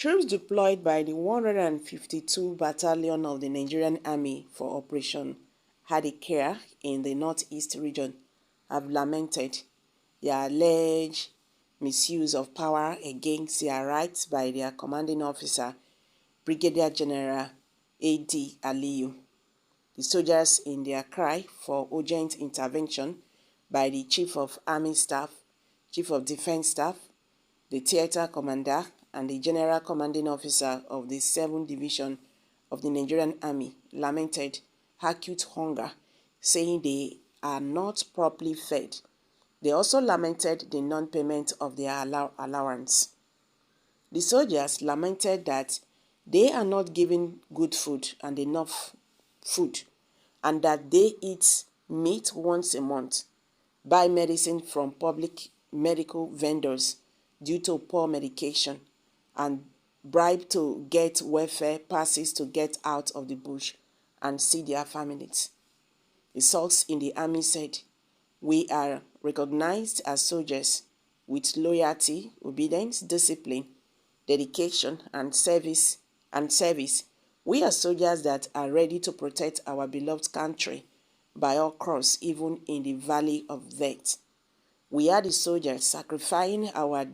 Troops deployed by the 152 Battalion of the Nigerian Army for Operation Hadikea in the Northeast region have lamented the alleged misuse of power against their rights by their commanding officer, Brigadier General A.D. Aliyu. The soldiers, in their cry for urgent intervention by the Chief of Army Staff, Chief of Defense Staff, the Theater Commander, and the General Commanding Officer of the 7th Division of the Nigerian Army, lamented acute hunger, saying they are not properly fed. They also lamented the non-payment of their allowance. The soldiers lamented that they are not given good food and enough food, and that they eat meat once a month, buy medicine from public medical vendors due to poor medication, and bribe to get welfare passes to get out of the bush and see their families. The source in the army said, "We are recognized as soldiers with loyalty, obedience, discipline, dedication, and service. We are soldiers that are ready to protect our beloved country by all costs, even in the valley of death. We are the soldiers sacrificing our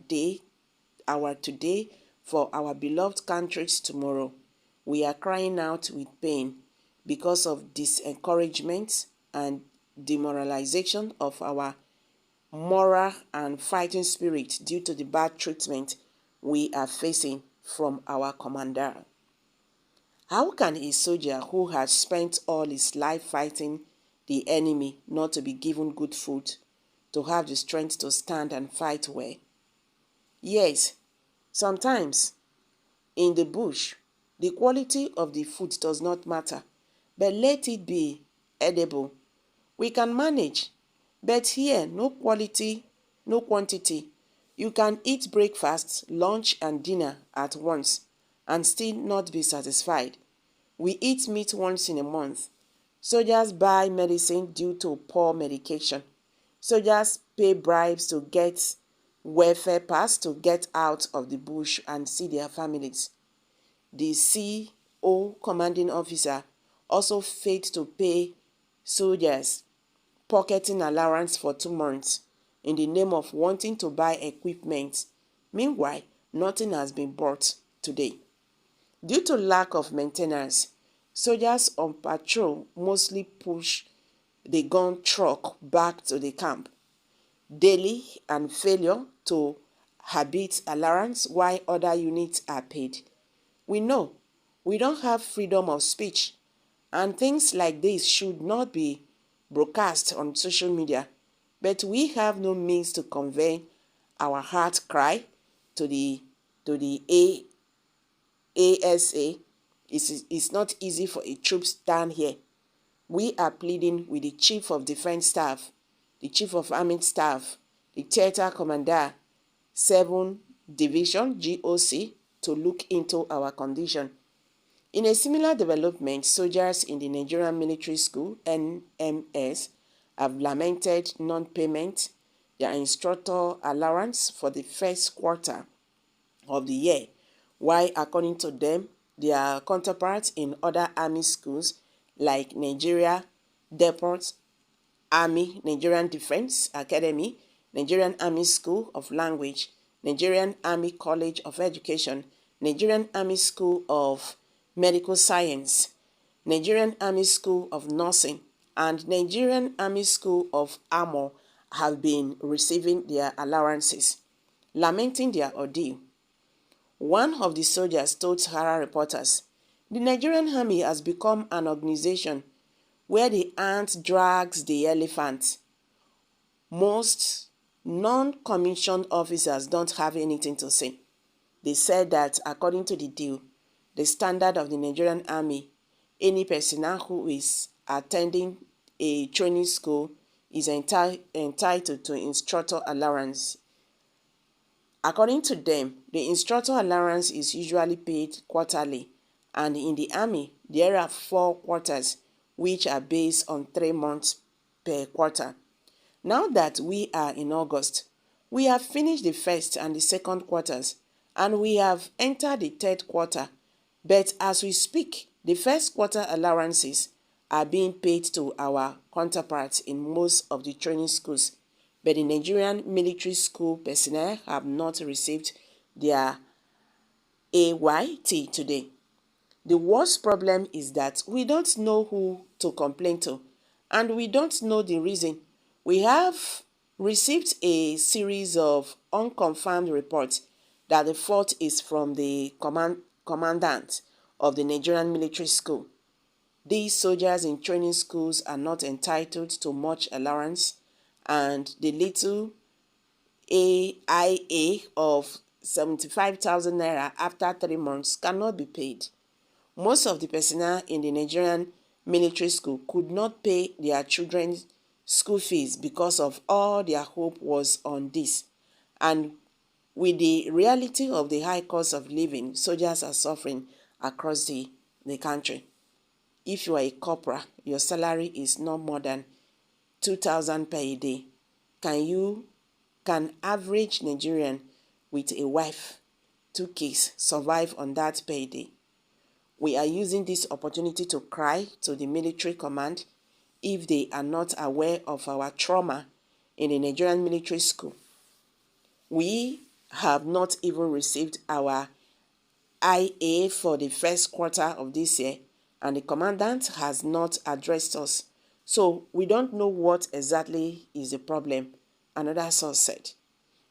today for our beloved country's tomorrow. We are crying out with pain because of disencouragement and demoralization of our moral and fighting spirit due to the bad treatment we are facing from our commander." How can a soldier who has spent all his life fighting the enemy not to be given good food, to have the strength to stand and fight well? Yes, sometimes in the bush, the quality of the food does not matter, but let it be edible. We can manage, but here, no quality, no quantity. You can eat breakfast, lunch, and dinner at once and still not be satisfied. We eat meat once in a month. Soldiers buy medicine due to poor medication. Soldiers pay bribes to get welfare pass to get out of the bush and see their families. The CO commanding officer also failed to pay soldiers pocketing allowance for 2 months in the name of wanting to buy equipment. Meanwhile, nothing has been bought today. Due to lack of maintenance, soldiers on patrol mostly push the gun truck back to the camp daily and failure to habit allowance while other units are paid. We know we don't have freedom of speech, and things like this should not be broadcast on social media, but we have no means to convey our heart cry to the ASA. It's not easy for a troops down here. We are pleading with the Chief of Defense Staff, the Chief of Army Staff, the Theater Commander, 7th Division GOC, to look into our condition. In a similar development, soldiers in the Nigerian Military School, NMS, have lamented non-payment their instructor allowance for the first quarter of the year, while according to them, their counterparts in other army schools like Nigeria Depot Army, Nigerian Defense Academy, Nigerian Army School of Language, Nigerian Army College of Education, Nigerian Army School of Medical Science, Nigerian Army School of Nursing, and Nigerian Army School of Armor have been receiving their allowances. Lamenting their ordeal, one of the soldiers told Sahara reporters, "The Nigerian Army has become an organization where the ant drags the elephant. Most non-commissioned officers don't have anything to say." They said that according to the deal, the standard of the Nigerian Army, any personnel who is attending a training school is entitled to instructor allowance. According to them, the instructor allowance is usually paid quarterly, and in the Army, there are 4 quarters, which are based on 3 months per quarter. Now that we are in August, we have finished the first and the second quarters, and we have entered the third quarter. But as we speak, the first quarter allowances are being paid to our counterparts in most of the training schools, but the Nigerian military school personnel have not received their AYT today. The worst problem is that we don't know who to complain to, and we don't know the reason. We have received a series of unconfirmed reports that the fault is from the commandant of the Nigerian military school. These soldiers in training schools are not entitled to much allowance, and the little AIA of 75,000 naira after 3 months cannot be paid. Most of the personnel in the Nigerian military school could not pay their children's school fees because of all their hope was on this. And with the reality of the high cost of living, soldiers are suffering across the country. If you are a corporal, your salary is not more than 2,000 per a day. Can average Nigerian with a wife, 2 kids, survive on that per day? We are using this opportunity to cry to the military command if they are not aware of our trauma in the Nigerian military school. We have not even received our IA for the first quarter of this year, and the commandant has not addressed us. So we don't know what exactly is the problem, another source said.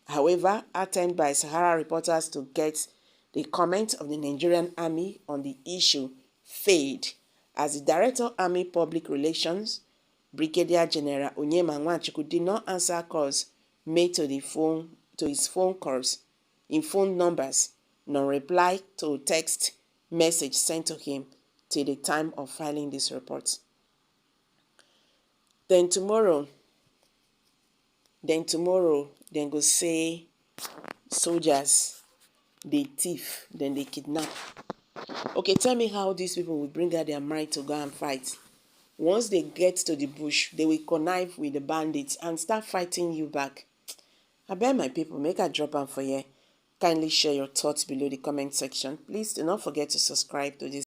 However, attempted by Sahara reporters to get the comment of the Nigerian Army on the issue failed, as the Director Army Public Relations, Brigadier General Onyema Nwachukwu, did not answer calls made to his phone calls in phone numbers, nor reply to text message sent to him till the time of filing this report. Then tomorrow, they go say soldiers, they thief, then they kidnap. Okay, tell me how these people will bring out their might to go and fight. Once they get to the bush, they will connive with the bandits and start fighting you back. I beg my people, make a drop on for you. Kindly share your thoughts below the comment section. Please do not forget to subscribe to this